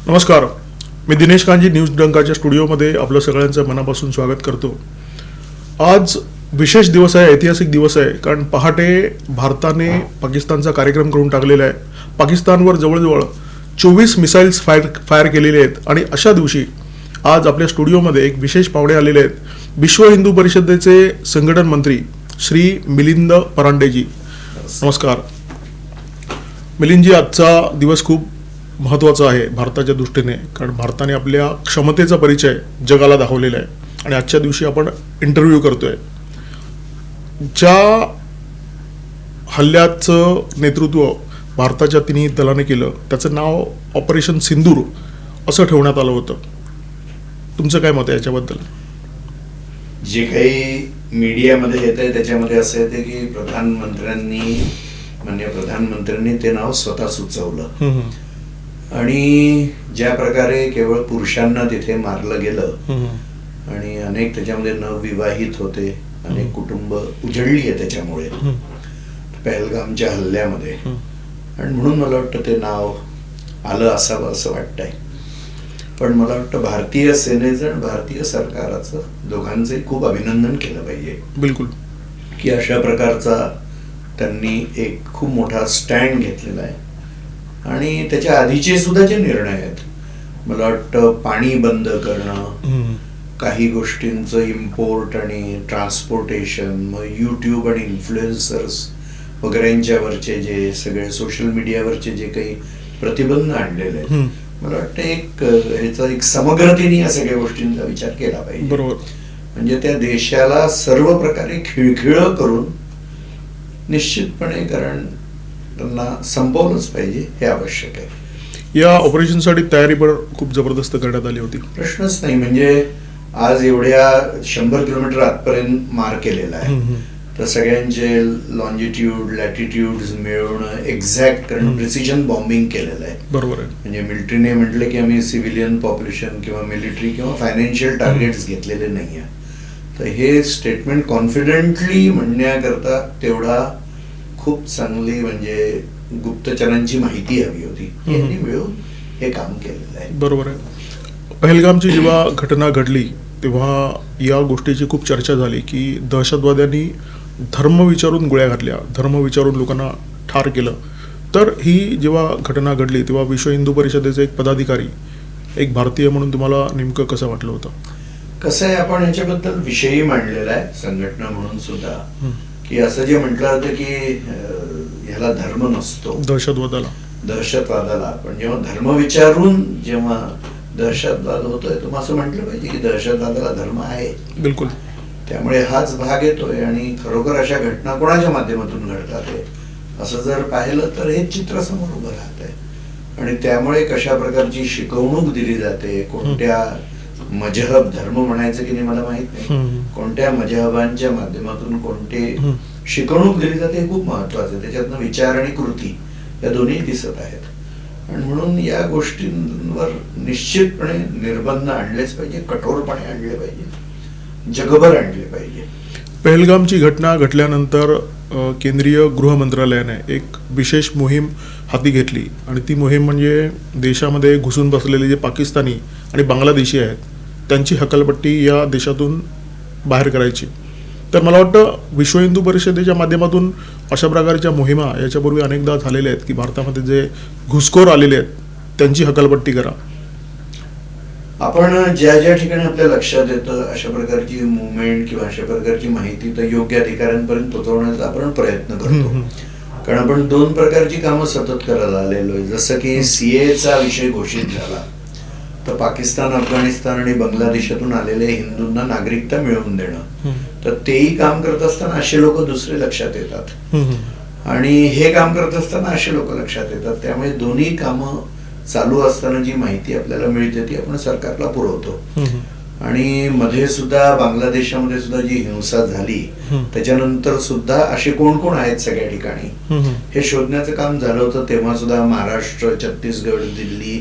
नमस्कार, मी दिनेश कांजी न्यूज डंकाच्या स्टुडिओमध्ये आपलं सगळ्यांचं मनापासून स्वागत करतो. आज विशेष दिवस आहे, ऐतिहासिक दिवस आहे, कारण पहाटे भारताने पाकिस्तानचा कार्यक्रम करून टाकलेला आहे. पाकिस्तानवर जवळजवळ 24 मिसाईल्स फायर केलेले आहेत आणि अशा दिवशी आज आपल्या स्टुडिओमध्ये एक विशेष पाहुणे आलेले आहेत. विश्व हिंदू परिषदेचे संघटन मंत्री श्री मिलिंद परांडेजी. नमस्कार मिलिंदजी, आजचा दिवस खूप महत्त्वाचा आहे भारताच्या दृष्टीने, कारण भारताने आपल्या क्षमतेचा परिचय जगाला दाखवलेला आहे आणि आजच्या दिवशी आपण इंटरव्ह्यू करतोय. ज्या हल्ल्याचं नेतृत्व भारताच्या तिन्ही दलाने केलं त्याचं नाव ऑपरेशन सिंदूर असं ठेवण्यात आलं होतं. तुमचं काय मत आहे याच्याबद्दल? जे काही मीडियामध्ये येत आहे त्याच्यामध्ये असं येते की माननीय प्रधानमंत्र्यांनी ते नाव स्वतः सुचवलं आणि ज्या प्रकारे केवळ पुरुषांना तिथे मारलं गेलं आणि अनेक त्याच्यामध्ये नवविवाहित होते, अनेक कुटुंब उजळली आहे त्याच्यामुळे पहलगामच्या हल्ल्यामध्ये, आणि म्हणून मला वाटतं ते नाव आलं असावं असं वाटतंय. पण मला वाटतं भारतीय सेनेचं आणि भारतीय सरकाराचं दोघांचे खूप अभिनंदन केलं पाहिजे. बिलकुल, की अशा प्रकारचा त्यांनी एक खूप मोठा स्टँड घेतलेला आहे. आणि त्याच्या आधीचे सुद्धा जे निर्णय आहेत, मला वाटतं पाणी बंद करणं, काही गोष्टींचं इम्पोर्ट आणि ट्रान्सपोर्टेशन, मग यूट्यूब आणि इन्फ्लुएन्सर्स वगैरेंच्यावरचे जे सगळे सोशल मीडियावरचे जे काही प्रतिबंध आणलेले आहेत, मला वाटतं ह्याचा एक समग्रतेने या सगळ्या गोष्टींचा विचार केला पाहिजे. बरोबर. म्हणजे त्या देशाला सर्व प्रकारे खिळखिळ करून निश्चितपणे कारण त्यांना संपवलंच पाहिजे, हे आवश्यक आहे. या ऑपरेशनसाठी तयारी पण खूप जबरदस्त करण्यात आली होती, प्रश्नच नाही. म्हणजे आज एवढ्या 100 किलोमीटर आतपर्यंत मार केलेला आहे, तर सगळ्यांचे लॉन्जिट्यूड लॅटिट्यूड मिळवणं एक्झॅक्ट करणं, प्रिसिजन बॉम्बिंग केलेलं आहे. बरोबर आहे. म्हणजे मिलिटरीने म्हटलं की आम्ही सिव्हिलियन पॉप्युलेशन किंवा मिलिटरी किंवा फायनान्शियल टार्गेट्स घेतलेले नाही आहे. तर हे स्टेटमेंट कॉन्फिडेंटली म्हणण्याकरता तेवढा खूप चांगली म्हणजे गुप्तचरांची माहिती हवी होती, यांनी मिळून हे काम केलेलं आहे. बरोबर आहे. पहलगामची जेव्हा घटना घडली तेव्हा या गोष्टीची खूप चर्चा झाली की दहशतवाद्यांनी धर्म विचारून गोळ्या घातल्या, धर्म विचारून लोकांना ठार केलं. तर ही जेव्हा घटना घडली तेव्हा विश्व हिंदू परिषदेचे एक पदाधिकारी, एक भारतीय म्हणून तुम्हाला नेमकं कसं वाटलं होतं? कसं आहे, आपण याच्याबद्दल विषयही मांडलेला आहे संघटना म्हणून सुद्धा, की असं जे म्हटलं होतं की ह्याला धर्म नसतो, दहशतवादाला. पण जेव्हा धर्म विचारून जेव्हा दहशतवाद होतोय, तुम्ही असं म्हटलं पाहिजे की दहशतवादाला धर्म आहे. बिलकुल. त्यामुळे हाच भाग येतोय. आणि खरोखर अशा घटना कोणाच्या माध्यमातून घडतात असं जर पाहिलं तर हे चित्र समोर उभं राहत आहे. आणि त्यामुळे कशा प्रकारची शिकवणूक दिली जाते, कोणत्या मजहब धर्म म्हणायचं की नाही मला माहित नाही, कोणत्या मजहबांच्या माध्यमातून कोणते शिकवणूक दिली जाते हे खूप महत्वाचं आहे. त्याच्यातनं विचार आणि कृती या दोन्ही दिसत आहेत. आणि म्हणून या गोष्टींवर निश्चितपणे निर्बंध आणलेच पाहिजे, कठोरपणे आणले पाहिजे, जगभर आणले पाहिजे. पहलगामची घटना घडल्यानंतर केंद्रीय गृह मंत्रालयाने एक विशेष मोहीम हाती घेतली आणि ती मोहीम म्हणजे देशामध्ये घुसून बसलेले जे पाकिस्तानी आणि बांगलादेशी आहेत त्यांची हकालपट्टी या देशातून बाहेर करायची. तर मला वाटतं विश्व हिंदू परिषदेच्या माध्यमातून अशा प्रकारच्या मोहिमा याच्यापूर्वी अनेकदा झालेल्या आहेत की भारतामध्ये जे घुसखोर आलेले आहेत त्यांची हकालपट्टी करा. आपण ज्या ज्या ठिकाणी आपल्या लक्षात येतं अशा प्रकारची मुवमेंट किंवा अशा प्रकारची माहिती तर योग्य अधिकाऱ्यांपर्यंत पोहोचवण्याचा आपण प्रयत्न करतो. कारण आपण 2 प्रकारची कामं सतत करायला आलेलो आहे. जसं की सीएचा विषय घोषित झाला तर पाकिस्तान, अफगाणिस्तान आणि बांगलादेशातून आलेल्या हिंदूंना नागरिकता मिळवून देणं, तर तेही काम करत असताना असे लोक दुसरे लक्षात येतात आणि हे काम करत असताना असे लोक लक्षात येतात. त्यामुळे दोन्ही कामं चालू असताना जी माहिती आपल्याला मिळते ती आपण सरकारला पुरवतो. आणि मध्ये सुद्धा बांगलादेशामध्ये सुद्धा जी हिंसा झाली त्याच्यानंतर सुद्धा असे कोण कोण आहेत सगळ्या ठिकाणी हे शोधण्याचं काम झालं होतं. तेव्हा सुद्धा महाराष्ट्र, छत्तीसगड, दिल्ली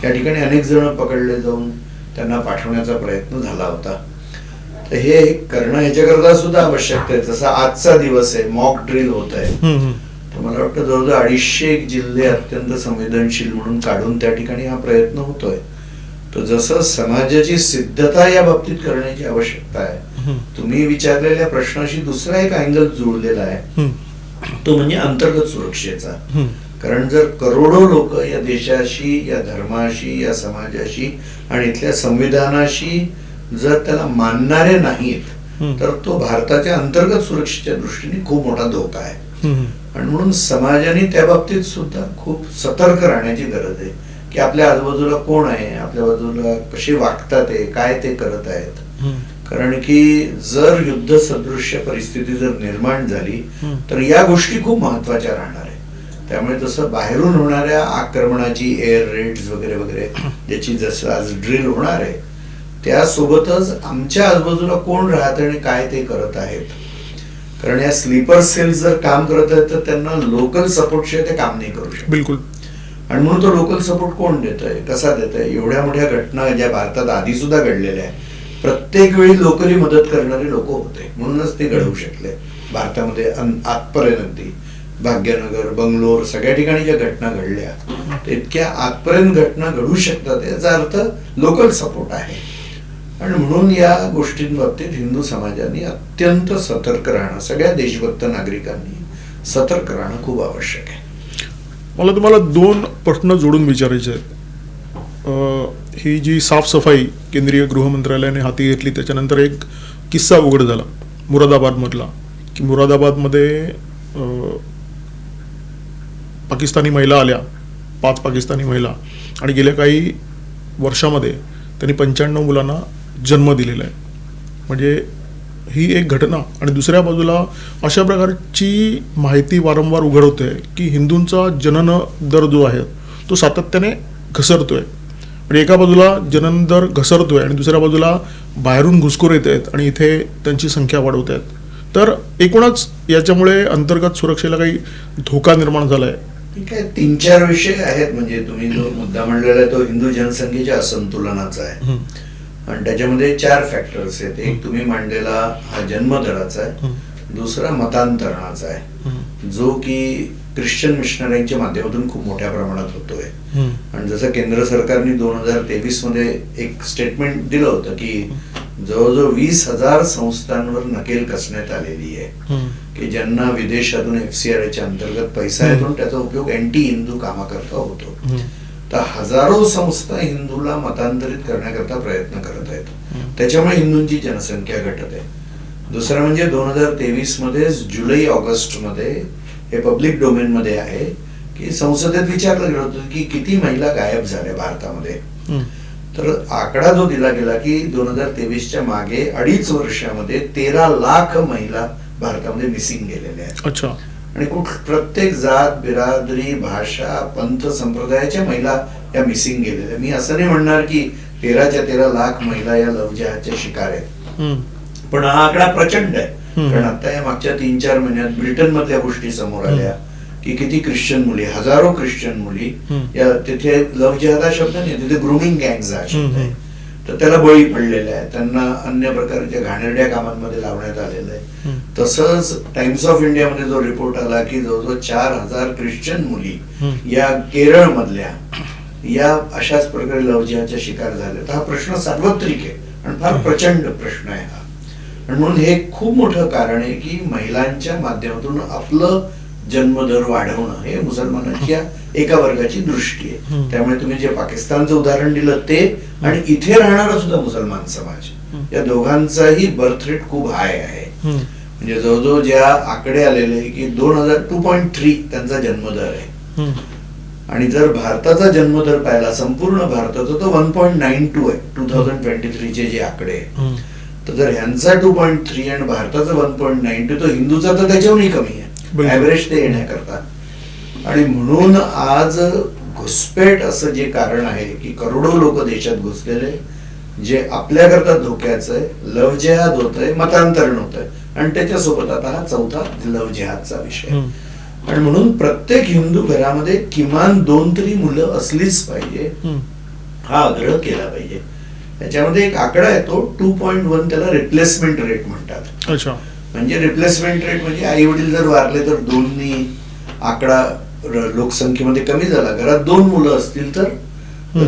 या ठिकाणी अनेक जण पकडले जाऊन त्यांना पाठवण्याचा प्रयत्न झाला होता. तर हे करणं ह्याच्याकरता सुद्धा आवश्यक आहे. जसा आजचा दिवस आहे, मॉक ड्रिल होत आहे, तर मला वाटतं जवळजवळ 250 जिल्हे अत्यंत संवेदनशील म्हणून काढून त्या ठिकाणी हा प्रयत्न होतोय. तर जसं समाजाची सिद्धता या बाबतीत करण्याची आवश्यकता आहे, तुम्ही विचारलेल्या प्रश्नाशी दुसरा एक अँगल जुळलेला आहे, तो म्हणजे अंतर्गत सुरक्षेचा. कारण जर करोडो लोक या देशाशी, या धर्माशी, या समाजाशी आणि इथल्या संविधानाशी जर त्याला मानणारे नाहीत, तर तो भारताच्या अंतर्गत सुरक्षेच्या दृष्टीने खूप मोठा धोका आहे. आणि म्हणून समाजाने त्या बाबतीत सुद्धा खूप सतर्क राहण्याची गरज आहे की आपल्या आजूबाजूला कोण आहे, आपल्या बाजूला कसे वागतात आहे, काय ते करत आहेत. कारण की जर युद्ध सदृश्य परिस्थिती जर निर्माण झाली तर या गोष्टी खूप महत्वाच्या राहणार आहे. त्यामुळे जसं बाहेरून होणाऱ्या आक्रमणाची एअर रेड्स वगैरे वगैरे ज्याची जसं आज ड्रिल होणार आहे, त्यासोबतच आमच्या आजूबाजूला कोण राहत आणि काय ते करत आहेत. कारण या स्लीपर सेल्स जर काम करत आहेत तर त्यांना लोकल सपोर्ट शिवाय ते काम नाही करू शकत. बिलकुल. आणि म्हणून तो लोकल सपोर्ट कोण देत आहे, कसा देत आहे. एवढ्या मोठ्या घटना ज्या भारतात आधी सुद्धा घडलेल्या आहे, प्रत्येक वेळी लोकली मदत करणारे लोक होते म्हणूनच ते घडवू शकले. भारतामध्ये आजपर्यंत भाग्यनगर, बंगलोर सगळ्या ठिकाणी ज्या घटना घडल्या, इतक्या आजपर्यंत घटना घडू शकतात याचा अर्थ लोकल सपोर्ट आहे. आणि म्हणून या गोष्टींबाबतीत हिंदू समाजाने अत्यंत सतर्क राहणं, सगळ्या देशभक्त नागरिकांनी सतर्क राहणं खूप आवश्यक आहे. मला तुम्हाला 2 प्रश्न जोडून विचारायचे आहेत. ही जी साफसफाई केंद्रीय गृहमंत्रालयाने हाती घेतली त्याच्यानंतर एक किस्सा उघड झाला मुरादाबादमधला, की मुरादाबादमध्ये पाकिस्तानी महिला आल्या, 5 पाकिस्तानी महिला, आणि गेल्या काही वर्षामध्ये त्यांनी 95 मुलांना जन्म दिलेला आहे. म्हणजे ही एक घटना. आणि दुसऱ्या बाजूला अशा प्रकारची माहिती वारंवार उघड होते की हिंदूंचा जनन दर जो आहे तो सातत्याने घसरतोय. आणि एका बाजूला जनन दर घसरतोय आणि दुसऱ्या बाजूला बाहेरून घुसखोर येत आहेत आणि इथे त्यांची संख्या वाढवत आहेत. तर एकूणच याच्यामुळे अंतर्गत सुरक्षेला काही धोका निर्माण झाला आहे. ठीक आहे, 3-4 विषय आहेत. म्हणजे तुम्ही जो मुद्दा म्हणलेला आहे तो हिंदू जनसंख्येच्या असंतुलनाचा आहे आणि त्याच्यामध्ये 4 फॅक्टर्स आहेत. एक तुम्ही मांडलेला हा जन्मदराचा आहे, दुसरा मतांतरणाचा आहे जो की ख्रिश्चन मिशनरीच्या माध्यमातून खूप मोठ्या प्रमाणात होतोय. आणि जसं केंद्र सरकारने 2023 मध्ये एक स्टेटमेंट दिलं होतं की जवळजवळ 20,000 संस्थांवर नकेल कसण्यात आलेली आहे की ज्यांना विदेशातून FCRA अंतर्गत पैसा येतो आणि त्याचा उपयोग अँटी हिंदू कामाकरता होतो. तर हजारो संस्था हिंदूला मतांतरित करण्याकरता प्रयत्न करत आहेत. त्याच्यामुळे हिंदूंची जनसंख्या घटत आहे. दुसरं म्हणजे 2023 मध्ये जुलै-ऑगस्ट मध्ये हे पब्लिक डोमेन मध्ये आहे की संसदेत विचारलं गेलं होतं की किती महिला गायब झाल्या भारतामध्ये. तर आकडा जो दिला गेला की 2023च्या मागे 2.5 वर्षामध्ये 13 लाख महिला भारतामध्ये मिसिंग गेलेल्या आहेत. अच्छा. आणि प्रत्येक जात, बिरादरी, भाषा, पंथ, संप्रदायाच्या महिला या मिसिंग गेलेल्या. मी असं नाही म्हणणार की 13 लाख महिला या लव्ह जिहादच्या शिकार आहेत, पण हा आकडा प्रचंड आहे. कारण आता या मागच्या 3-4 महिन्यात ब्रिटन मधल्या गोष्टी समोर आल्या की किती ख्रिश्चन मुली, हजारो ख्रिश्चन मुली या तिथे लव्ह जिहाद हा शब्द नाही, तिथे ग्रूमिंग गँग्स हा शब्द आहे, तर त्याला बळी पडलेले आहे. त्यांना अन्य प्रकारच्या घाणेरड्या कामांमध्ये लावण्यात आलेलं आहे. तसंच टाइम्स ऑफ इंडियामध्ये जो रिपोर्ट आला की जवळजवळ 4,000 ख्रिश्चन मुली या केरळ मधल्या या अशाच प्रकारे लव्ह जिहादच्या शिकार झाल्या. तर हा प्रश्न सार्वत्रिक आहे आणि फार प्रचंड प्रश्न आहे हा. आणि म्हणून हे खूप मोठं कारण आहे की महिलांच्या माध्यमातून आपलं जन्मदर वाढवणं हे मुसलमानांच्या एका वर्गाची दृष्टी आहे. त्यामुळे तुम्ही जे पाकिस्तानचं उदाहरण दिलं ते आणि इथे राहणारा सुद्धा मुसलमान समाज या दोघांचाही बर्थ रेट खूप हाय आहे. म्हणजे जवळजवळ ज्या आकडे आलेले की 2.3 त्यांचा जन्मदर आहे. आणि जर भारताचा जन्मदर पाहिला संपूर्ण भारताचा तो 1.92 आहे 2023 जे आकडे आहे. तर जर ह्यांचा 2.3 आणि भारताचा 1.92 तो हिंदूचा तर त्याच्याहूनही कमी आहे ऍव्हरेज ते येण्याकरता. आणि म्हणून आज घुसपेट असं जे कारण आहे की करोडो लोक देशात घुसलेले जे आपल्याकरता धोक्याचं आहे, लव्ह जिहाद होत आहे, मतांतरण होत आहे आणि त्याच्यासोबत आता हा चौथा लव्ह जिहादचा विषय. आणि म्हणून प्रत्येक हिंदू घरामध्ये किमान 2 तरी मुलं असलीच पाहिजे हा आग्रह केला पाहिजे. त्याच्यामध्ये एक आकडा येतो 2.1 त्याला रिप्लेसमेंट रेट म्हणतात. अच्छा. म्हणजे रिप्लेसमेंट रेट म्हणजे आई वडील जर वारले तर 2 आकडा लोकसंख्येमध्ये कमी झाला, घरात 2 मुलं असतील तर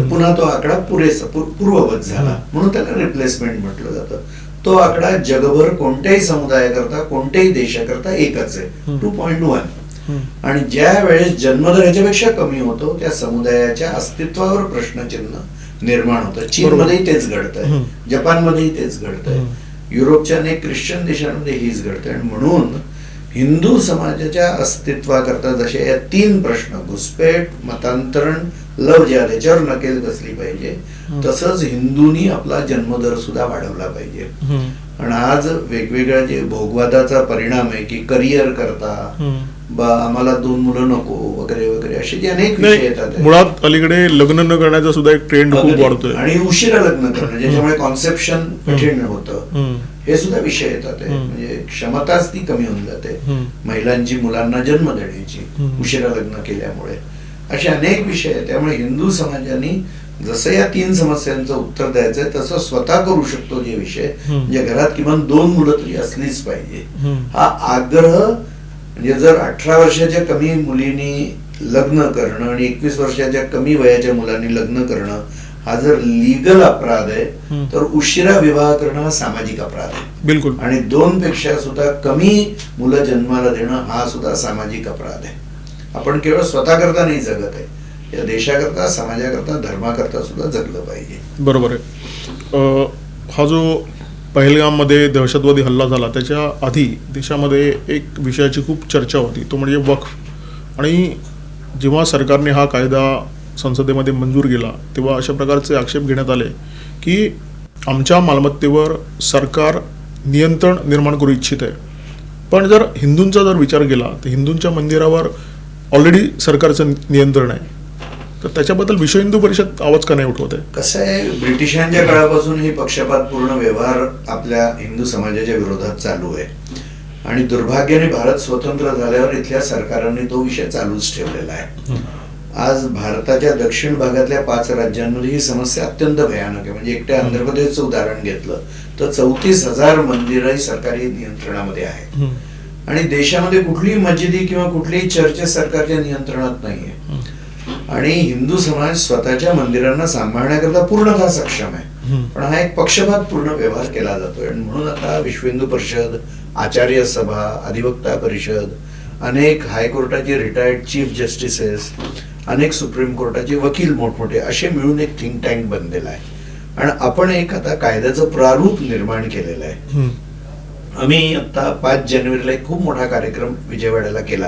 पुन्हा तो आकडा पुरेसा पूर्ववत झाला, म्हणून त्याला रिप्लेसमेंट म्हटलं जातं. तो आकडा जगभर कोणत्याही समुदायाकरता कोणत्याही देशाकरता एकच आहे, 2.1. आणि ज्या वेळेस जन्मदर याच्यापेक्षा कमी होतो त्या समुदायाच्या अस्तित्वावर प्रश्नचिन्ह निर्माण होतं. चीनमध्येही तेच घडतंय, जपानमध्येही तेच घडतंय, युरोपच्या अनेक ख्रिश्चन देशांमध्ये हेच घडतंय. आणि म्हणून हिंदू समाजाच्या अस्तित्वाकरता जसे या 3 प्रश्न, घुसपेट, मतांतरण, लव जिहाद, याच्यावर नकेल कसली पाहिजे, तसंच हिंदूंनी आपला जन्मदर सुद्धा वाढवला पाहिजे. आणि आज वेगवेगळ्या जे भोगवादाचा परिणाम आहे की करिअर करता आम्हाला 2 मुलं नको वगैरे वगैरे असे जे अनेक विषय येतात. मुळात अलीकडे लग्न न करण्याचा सुद्धा एक ट्रेंड खूप वाढतोय आणि उशिरा लग्न करणं ज्याच्यामुळे कॉन्सेप्शन कठीण होतं, हे सुद्धा विषय येतात. म्हणजे क्षमताच ती कमी होऊन जाते महिलांची मुलांना जन्म देण्याची उशिरा लग्न केल्यामुळे. असे अनेक विषय आहेत. त्यामुळे हिंदू समाजाने जसं या 3 समस्यांचं उत्तर द्यायचंय तसं स्वतः करू शकतो जे विषय, म्हणजे घरात किमान 2 मुलं तरी असलीच पाहिजे हा आग्रह. म्हणजे जर 18 वर्षाच्या कमी मुलींनी लग्न करणं आणि 21 वर्षाच्या कमी वयाच्या मुलांनी लग्न करणं हा जर लीगल अपराध आहे, तर उशिरा विवाह करणं हा सामाजिक अपराध आहे. बिलकुल. आणि 2 पेक्षा सुद्धा कमी मुलं जन्माला देणं हा सुद्धा सामाजिक अपराध आहे. आपण केवळ स्वतःकरता नाही जगत आहे, या देशाकरता, समाजाकरता, धर्माकरता सुद्धा जगलं पाहिजे. बरोबर आहे. हा जो पहलगाममध्ये दहशतवादी हल्ला झाला त्याच्या आधी देशामध्ये एक विषयाची खूप चर्चा होती, तो म्हणजे वक्फ. आणि जेव्हा सरकारने हा कायदा संसदेमध्ये मंजूर केला तेव्हा अशा प्रकारचे आक्षेप घेण्यात आले की आमच्या मालमत्तेवर सरकार नियंत्रण निर्माण करू इच्छित आहे. पण जर हिंदूंचा जर विचार केला तर हिंदूंच्या मंदिरावर ऑलरेडी सरकारचं नियंत्रण आहे, तर त्याच्याबद्दल विश्व हिंदू परिषद आवाज का नाही उठवत आहे? कसं आहे, ब्रिटिशांच्या काळापासून ही पक्षपातपूर्ण व्यवहार आपल्या हिंदू समाजाच्या विरोधात चालू आहे. आणि दुर्भाग्याने भारत स्वतंत्र झाल्यावर इथल्या सरकारांनी तो विषय चालूच ठेवलेला आहे. आज भारताच्या दक्षिण भागातल्या 5 राज्यांमध्ये ही समस्या अत्यंत भयानक आहे. म्हणजे एकट्या आंध्र प्रदेशचं उदाहरण घेतलं तर 34,000 मंदिरही सरकारी नियंत्रणामध्ये आहेत. आणि देशामध्ये कुठलीही मस्जिदी किंवा कुठलीही चर्च सरकारच्या नियंत्रणात नाहीये. आणि हिंदू समाज स्वतःच्या मंदिरांना सांभाळण्याकरता पूर्णतः सक्षम आहे, पण हा एक पक्षपातपूर्ण व्यवहार केला जातोय. आणि म्हणून आता विश्व हिंदू परिषद, आचार्य सभा, अधिवक्ता परिषद, अनेक हायकोर्टाचे रिटायर्ड चीफ जस्टिसेस, अनेक सुप्रीम कोर्टाचे वकील मोठमोठे असे मिळून एक थिंक टँक बनलेला आहे. आणि आपण एक आता कायद्याचं प्रारूप निर्माण केलेलं आहे. आम्ही आता 5 जानेवारीला एक खूप मोठा कार्यक्रम विजयवाड्याला केला,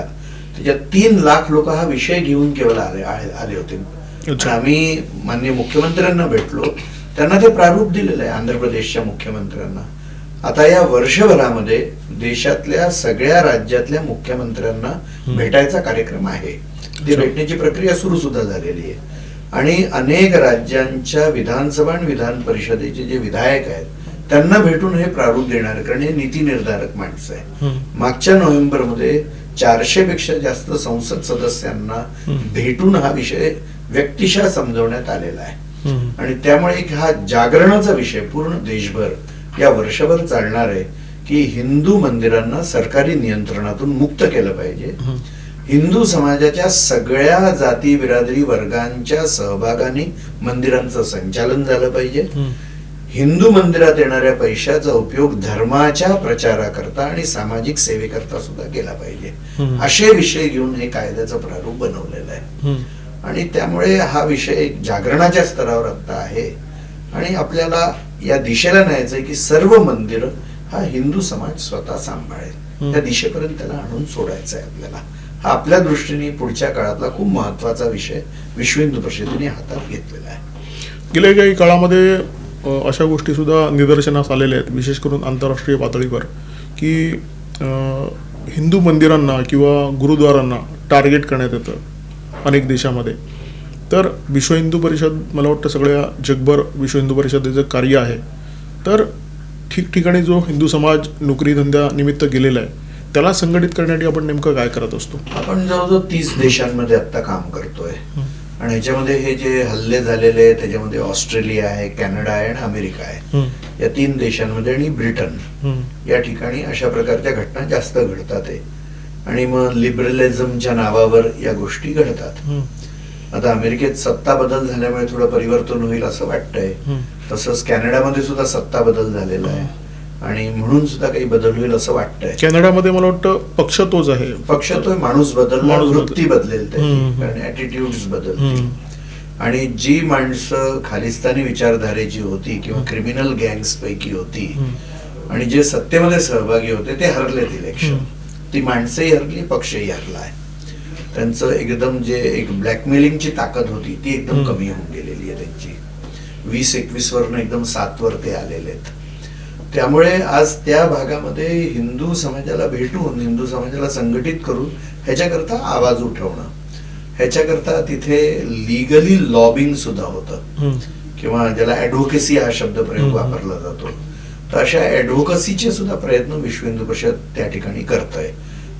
त्याच्यात 3 लाख लोक हा विषय घेऊन केवळ आले होते. आम्ही माननीय मुख्यमंत्र्यांना भेटलो, त्यांना ते प्रारूप दिलेलं आहे, आंध्र प्रदेशच्या मुख्यमंत्र्यांना. आता या वर्षभरामध्ये देशातल्या सगळ्या राज्यातल्या मुख्यमंत्र्यांना भेटायचा कार्यक्रम आहे. ते भेटण्याची प्रक्रिया सुरू सुद्धा झालेली आहे. आणि अनेक राज्यांच्या विधानसभा आणि विधान परिषदेचे जे विधायक आहेत त्यांना भेटून हे प्रारूप देणार, कारण हे नीती निर्धारक माणसं आहे. मागच्या नोव्हेंबरमध्ये 400 पेक्षा जास्त संसद सदस्यांना भेटून हा विषय व्यक्तिशः समजवण्यात आलेला आहे. आणि त्यामुळे हा जागरणाचा विषय पूर्ण देशभर या वर्षभर चालणार आहे की हिंदू मंदिरांना सरकारी नियंत्रणातून मुक्त केलं पाहिजे. हिंदू समाजाच्या सगळ्या जाती बिरादरी वर्गांच्या सहभागाने मंदिरांचं संचालन झालं पाहिजे. हिंदू मंदिरात येणाऱ्या पैशाचा उपयोग धर्माच्या प्रचाराकरता आणि सामाजिक सेवेकरता सुद्धा केला पाहिजे. असे विषय घेऊन हे कायद्याचं प्रारूप बनवलेलं आहे. आणि त्यामुळे हा विषय एक जागरणाच्या स्तरावर आता आहे. आणि आपल्याला या दिशेला न्यायचंय की सर्व मंदिर हा हिंदू समाज स्वतः सांभाळेल, त्या दिशेपर्यंत त्याला आणून सोडायचं आहे आपल्याला. हा आपल्या दृष्टीने पुढच्या काळातला खूप महत्वाचा विषय विश्व हिंदू परिषदेने हातात घेतलेला आहे. गेल्या काही काळामध्ये अशा गोष्टी सुद्धा निदर्शनास आलेल्या आहेत, विशेष करून आंतरराष्ट्रीय पातळीवर, की हिंदू मंदिरांना किंवा गुरुद्वारांना टार्गेट करण्यात येतं अनेक देशामध्ये. तर विश्व हिंदू परिषद, मला वाटतं सगळ्या जगभर विश्व हिंदू परिषदेचं कार्य आहे. तर ठिकठिकाणी जो हिंदू समाज नोकरी धंद्या निमित्त गेलेला आहे त्याला संघटित करण्यासाठी आपण नेमकं काय करत असतो? आपण जवळजवळ 30 देशांमध्ये आता काम करतोय. आणि ह्याच्यामध्ये हे जे हल्ले झालेले आहेत त्याच्यामध्ये ऑस्ट्रेलिया आहे, कॅनडा आहे आणि अमेरिका आहे. या 3 देशांमध्ये आणि ब्रिटन या ठिकाणी अशा प्रकारच्या घटना जास्त घडतात. आणि मग लिबरलिझमच्या नावावर या गोष्टी घडतात. आता अमेरिकेत सत्ता बदल झाल्यामुळे थोडं परिवर्तन होईल असं वाटतंय. तसंच कॅनडामध्ये सुद्धा सत्ता बदल झालेला आहे आणि म्हणून सुद्धा काही बदल होईल असं वाटतंय. कॅनडामध्ये मला वाटतं पक्ष तोच आहे. पक्ष तो माणूस बदलला, माणूस बदल. वृत्ती बदलेल त्याची, कारण ऍटिट्यूड्स बदलतील. आणि जी माणसं खालिस्तानी विचारधारेची होती किंवा क्रिमिनल गँग्स पैकी होती आणि जे सत्तेमध्ये सहभागी होते ते हरलेत इलेक्शन. ती माणसंही हरली, पक्षही हरलाय. त्यांचं एकदम जे एक ब्लॅकमेलिंगची ताकद होती ती एकदम कमी होऊन गेलेली आहे त्यांची. 20-21 वरनं एकदम 7 वर ते आलेले आहेत. त्यामुळे आज त्या भागामध्ये हिंदू समाजाला भेटून, हिंदू समाजाला संघटित करून ह्याच्याकरता आवाज उठवणं, ह्याच्याकरता तिथे लिगली लॉबिंग सुद्धा होतं किंवा ज्याला ऍडव्होकेसी हा शब्द प्रयोग वापरला जातो. तर अशा ऍडव्होकसीचे सुद्धा प्रयत्न विश्व हिंदू परिषद त्या ठिकाणी करत आहे.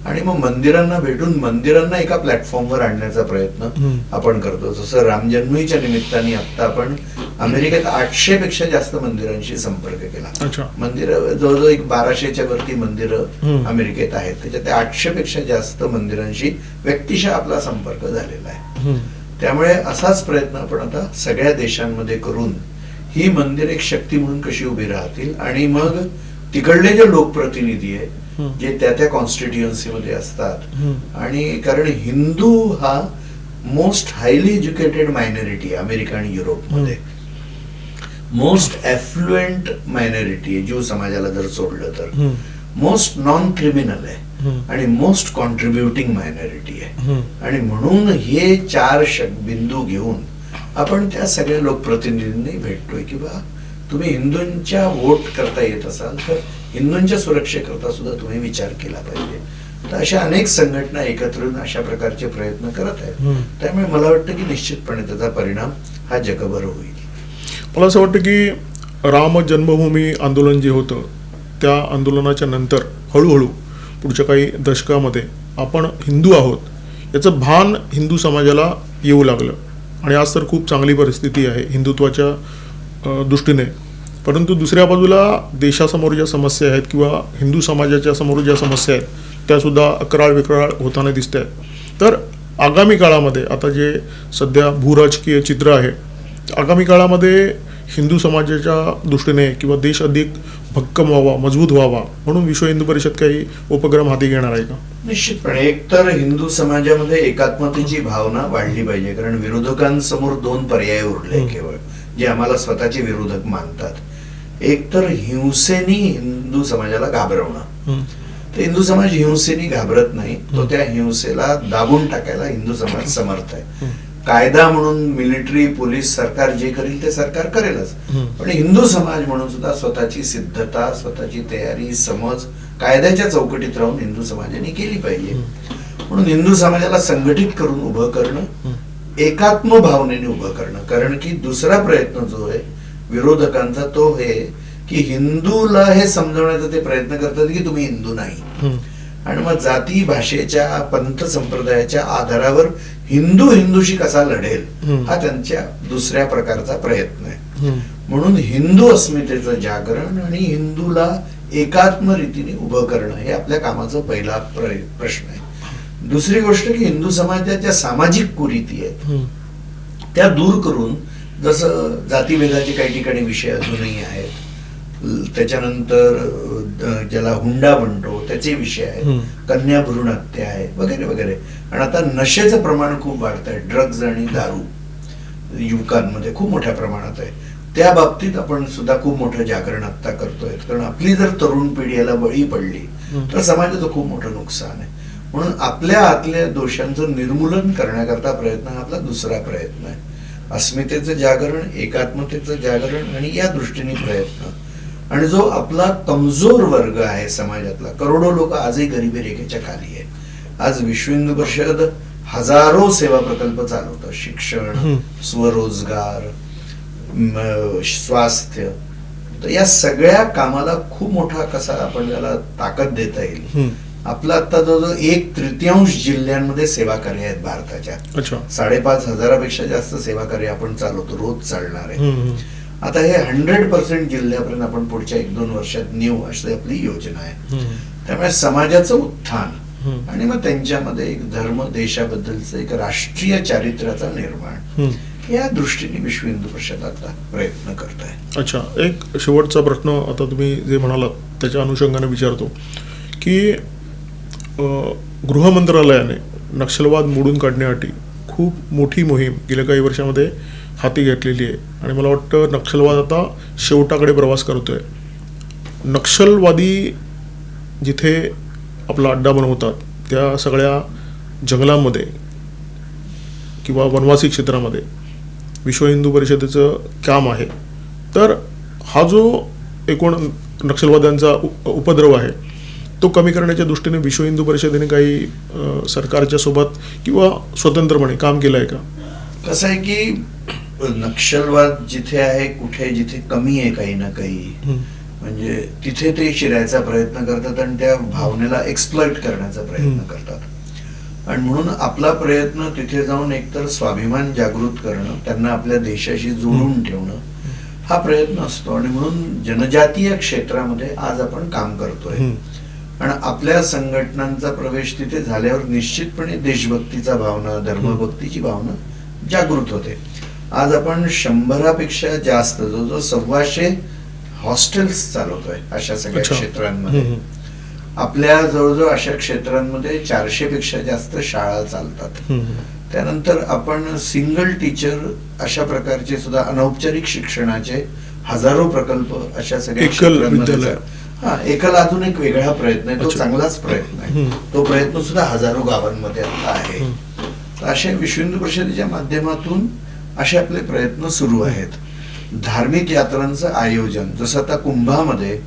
आणि मग मंदिरांना भेटून मंदिरांना एका प्लॅटफॉर्मवर आणण्याचा प्रयत्न आपण करतो. जसं राम जन्मभूमीच्या निमित्ताने आता आपण अमेरिकेत 800 पेक्षा जास्त मंदिरांशी संपर्क केला. मंदिर जवळजवळ 1200च्या वरती मंदिरं अमेरिकेत आहेत. त्याच्यात 800 पेक्षा जास्त मंदिरांशी व्यक्तिशः आपला संपर्क झालेला आहे. त्यामुळे असाच प्रयत्न आपण आता सगळ्या देशांमध्ये करून ही मंदिर एक शक्ती म्हणून कशी उभी राहतील आणि मग तिकडले जे लोकप्रतिनिधी आहेत जे त्या त्या कॉन्स्टिट्युएन्सी मध्ये असतात. आणि कारण हिंदू हा मोस्ट हायली एज्युकेटेड मायनॉरिटी आहे अमेरिका आणि युरोपमध्ये. मोस्ट ॲफ्लुएंट मायनॉरिटी आहे ज्यू समाजाला जर सोडलं तर. मोस्ट नॉन क्रिमिनल आहे आणि मोस्ट कॉन्ट्रीब्युटिंग मायनॉरिटी आहे. आणि म्हणून हे 4 बिंदू घेऊन आपण त्या सगळ्या लोकप्रतिनिधींनी भेटतोय की बा तुम्ही हिंदूंच्या वोट करता येत असाल तर हिंदूंच्या सुरक्षेकरता सुद्धा तुम्ही विचार केला पाहिजे. तर अशा अनेक संघटना एकत्र येऊन अशा प्रकारचे प्रयत्न करत आहेत. त्यामुळे मला वाटतं की निश्चितपणे त्याचा परिणाम हा जगभर होईल. मला असं वाटतं की राम जन्मभूमी आंदोलन जे होतं त्या आंदोलनाच्या नंतर हळूहळू पुढच्या काही दशकामध्ये आपण हिंदू आहोत याचं भान हिंदू समाजाला येऊ लागलं. आणि आज तर खूप चांगली परिस्थिती आहे हिंदुत्वाच्या दृष्टीने. परंतु दुसऱ्या बाजूला देशासमोर ज्या समस्या आहेत किंवा हिंदू समाजाच्या समोर ज्या समस्या आहेत त्यासुद्धा अक्राळ विक्राळ होताना दिसत आहेत. तर आगामी काळामध्ये आता जे सध्या भूराजकीय चित्र आहे, आगामी काळामध्ये हिंदू समाजाच्या दृष्टीने किंवा देश अधिक भक्कम व्हावा, मजबूत व्हावा म्हणून विश्व हिंदू परिषद काही उपक्रम हाती घेणार आहे का? निश्चितपणे. एक तर हिंदू समाजामध्ये एकात्मतेची भावना वाढली पाहिजे. कारण विरोधकांसमोर 2 पर्याय उरले केवळ जे आम्हाला स्वतःचे विरोधक मानतात. एक तर हिंसेनी हिंदू समाजाला घाबरवणं. तर हिंदू समाज हिंसेनी घाबरत नाही. तो त्या हिंसेला दाबून टाकायला हिंदू समाज समर्थ आहे. कायदा म्हणून मिलिटरी, पोलीस, सरकार जे करेल ते सरकार करेलच. पण हिंदू समाज म्हणून सुद्धा स्वतःची सिद्धता, स्वतःची तयारी, समज कायद्याच्या चौकटीत राहून हिंदू समाजाने केली पाहिजे. म्हणून हिंदू समाजाला संघटित करून उभं करणं, एकात्म भावनेने उभं करणं. कारण की दुसरा प्रयत्न जो आहे विरोधकांचा तो हे की हिंदूला हे समजवण्याचा ते प्रयत्न करतात की तुम्ही हिंदू नाही. आणि मग जाती, भाषेच्या, पंथ संप्रदायाच्या आधारावर हिंदू हिंदूशी कसा लढेल हा त्यांच्या दुसऱ्या प्रकारचा प्रयत्न आहे. म्हणून हिंदू अस्मितेचं जागरण आणि हिंदूला एकात्म रीतीने उभं करणं हे आपल्या कामाचा पहिला प्रश्न आहे. दुसरी गोष्ट की हिंदू समाजाच्या सामाजिक कुरीती आहेत त्या दूर करून, जसं जातीभेदाचे काही ठिकाणी विषय अजूनही आहेत, त्याच्यानंतर ज्याला हुंडा म्हणतो त्याचे विषय आहेत, कन्या भ्रूण हत्या आहे वगैरे वगैरे. आणि आता नशेचं प्रमाण खूप वाढत आहे. ड्रग्ज आणि दारू युवकांमध्ये खूप मोठ्या प्रमाणात आहे. त्या बाबतीत आपण सुद्धा खूप मोठं जागरण आता करतोय. कारण आपली जर तरुण पिढी याला बळी पडली तर समाजाचं खूप मोठं नुकसान आहे. म्हणून आपल्या आतल्या दोषांचं निर्मूलन करण्याकरता प्रयत्न हा आपला दुसरा प्रयत्न आहे. अस्मितेचं जागरण, एकात्मतेचं जागरण आणि या दृष्टीने प्रयत्न. आणि जो आपला कमजोर वर्ग आहे समाजातला, करोडो लोक आजही गरिबी रेखेच्या खाली आहे. आज विश्व हिंदू परिषद हजारो सेवा प्रकल्प चालवतं. शिक्षण, स्वरोजगार, स्वास्थ्य. तर या सगळ्या कामाला खूप मोठा कसा आपण त्याला ताकद देता येईल. आपला आता जवळजवळ 1/3 जिल्ह्यांमध्ये सेवा कार्य आहेत भारताच्या. 5,500पेक्षा जास्त सेवा कार्य आपण चालवतो, रोज चालणार आहे. आता हे 100% जिल्ह्यापर्यंत आपण पुढच्या 1-2 वर्षात नेऊ अशी आपली योजना आहे. त्यामुळे समाजाचं उत्थान आणि मग त्यांच्यामध्ये एक धर्म देशाबद्दलचं एक राष्ट्रीय चारित्र्याचा निर्माण, या दृष्टीने विश्व हिंदू परिषद आता प्रयत्न करत आहे. अच्छा, एक शेवटचा प्रश्न आता तुम्ही जे म्हणालात त्याच्या अनुषंगाने विचारतो की गृह मंत्रालयाने नक्षलवाद मोडून काढण्यासाठी खूप मोठी मोहीम गेल्या काही वर्षामध्ये हाती घेतलेली आहे आणि मला वाटतं नक्षलवाद आता शेवटाकडे प्रवास करतोय. नक्षलवादी जिथे आपला अड्डा बनवतात त्या सगळ्या जंगलामध्ये किंवा वनवासी क्षेत्रामध्ये विश्व हिंदू परिषदेचं काम आहे. तर हा जो एकूण नक्षलवाद्यांचा उपद्रव आहे तो कमी करण्याच्या दृष्टीने विश्व हिंदू परिषदेने काही सरकारच्या सोबत किंवा स्वतंत्रपणे काम केलं आहे का? कसं आहे की नक्षलवाद जिथे आहे, कुठे जिथे कमी आहे काही ना काही, म्हणजे तिथे ते शिरायचा प्रयत्न करतात आणि त्या भावनेला एक्सप्लॉइट करण्याचा प्रयत्न करतात. आणि म्हणून आपला प्रयत्न तिथे जाऊन एकतर स्वाभिमान जागृत करणं, त्यांना आपल्या देशाशी जोडून ठेवणं, हा प्रयत्न असतो. आणि म्हणून जनजातीय क्षेत्रामध्ये आज आपण काम करतोय आणि आपल्या संघटनांचा प्रवेश तिथे झाल्यावर निश्चितपणे देशभक्तीचा भावना, धर्मभक्तीची भावना जागृत होते. आज आपण 100पेक्षा जास्त, जवळजवळ 125 हॉस्टेल्स चालवतोय अशा सगळ्या क्षेत्रांमध्ये. आपल्या जवळजवळ अशा क्षेत्रांमध्ये 400पेक्षा जास्त शाळा चालतात. त्यानंतर आपण सिंगल टीचर अशा प्रकारचे सुद्धा अनौपचारिक शिक्षणाचे हजारो प्रकल्प अशा सगळ्या क्षेत्रांमध्ये. एकल अजून एक वेगळा प्रयत्न आहे, तो चांगलाच प्रयत्न आहे. तो प्रयत्न सुद्धा हजारो गावांमध्ये आता आहे. अशा विश्व हिंदू परिषदेच्या माध्यमातून असे आपले प्रयत्न सुरू आहेत. धार्मिक यात्रांचं आयोजन, जसं आता कुंभामध्ये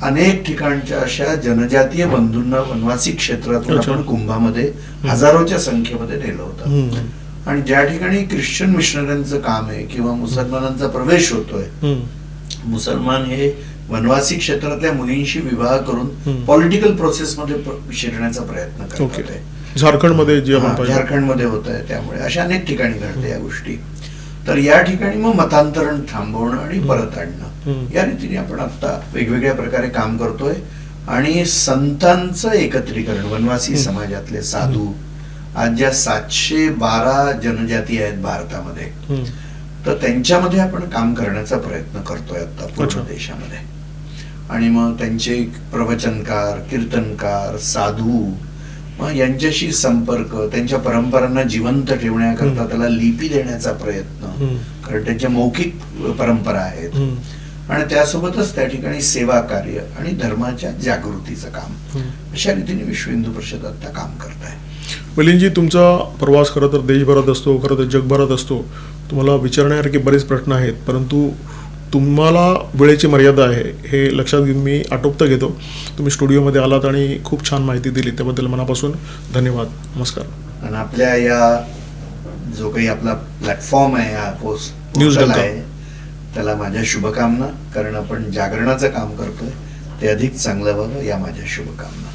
अनेक ठिकाणच्या अशा जनजातीय बंधूंना वनवासी क्षेत्रातून आपण कुंभामध्ये हजारोच्या संख्येमध्ये नेलं होतं. आणि ज्या ठिकाणी ख्रिश्चन मिशनऱ्यांचं काम आहे किंवा मुसलमानांचा प्रवेश होतोय, मुसलमान हे वनवासी क्षेत्रातल्या मुलींशी विवाह करून पॉलिटिकल प्रोसेसमध्ये शिरण्याचा प्रयत्न करत आहे. झारखंडमध्ये होत आहे. त्यामुळे अशा अनेक ठिकाणी घडते या गोष्टी. तर या ठिकाणी मग मतांतरण थांबवणं आणि परत आणणं, या रीतीने आपण आता वेगवेगळ्या प्रकारे काम करतोय. आणि संतांचं एकत्रीकरण, वनवासी समाजातले साधू, आज ज्या 712 जनजाती आहेत भारतामध्ये, तर त्यांच्यामध्ये आपण काम करण्याचा प्रयत्न करतोय आता पूर्ण देशामध्ये. आणि मग त्यांचे प्रवचनकार, कीर्तनकार, साधू, मग यांच्याशी संपर्क, त्यांच्या परंपरांना जिवंत ठेवण्याकरता त्याला लिपी देण्याचा प्रयत्न, कारण त्यांच्या मौखिक परंपरा आहेत. आणि त्यासोबतच त्या ठिकाणी सेवा कार्य आणि धर्माच्या जागृतीचं काम, अशा रीतीने विश्व हिंदू परिषद आता काम करत आहे. मिलिंदजी, तुमचा प्रवास खरं तर देशभरात असतो, खरं तर जगभरात असतो. तुम्हाला विचारण्यासारखे बरेच प्रश्न आहेत, परंतु तुम्हाला वेळेची मर्यादा आहे हे लक्षात घेऊन मी आटोपता घेतो. तुम्ही स्टुडिओमध्ये आलात आणि खूप छान माहिती दिली, त्याबद्दल मनापासून धन्यवाद. नमस्कार. आणि आपल्या या जो काही आपला प्लॅटफॉर्म आहे, हा पोस्ट न्यूज आहे, त्याला माझ्या शुभकामना. कारण आपण जागरणाचं काम करतोय, ते अधिक चांगलं व्हावं, या माझ्या शुभकामना.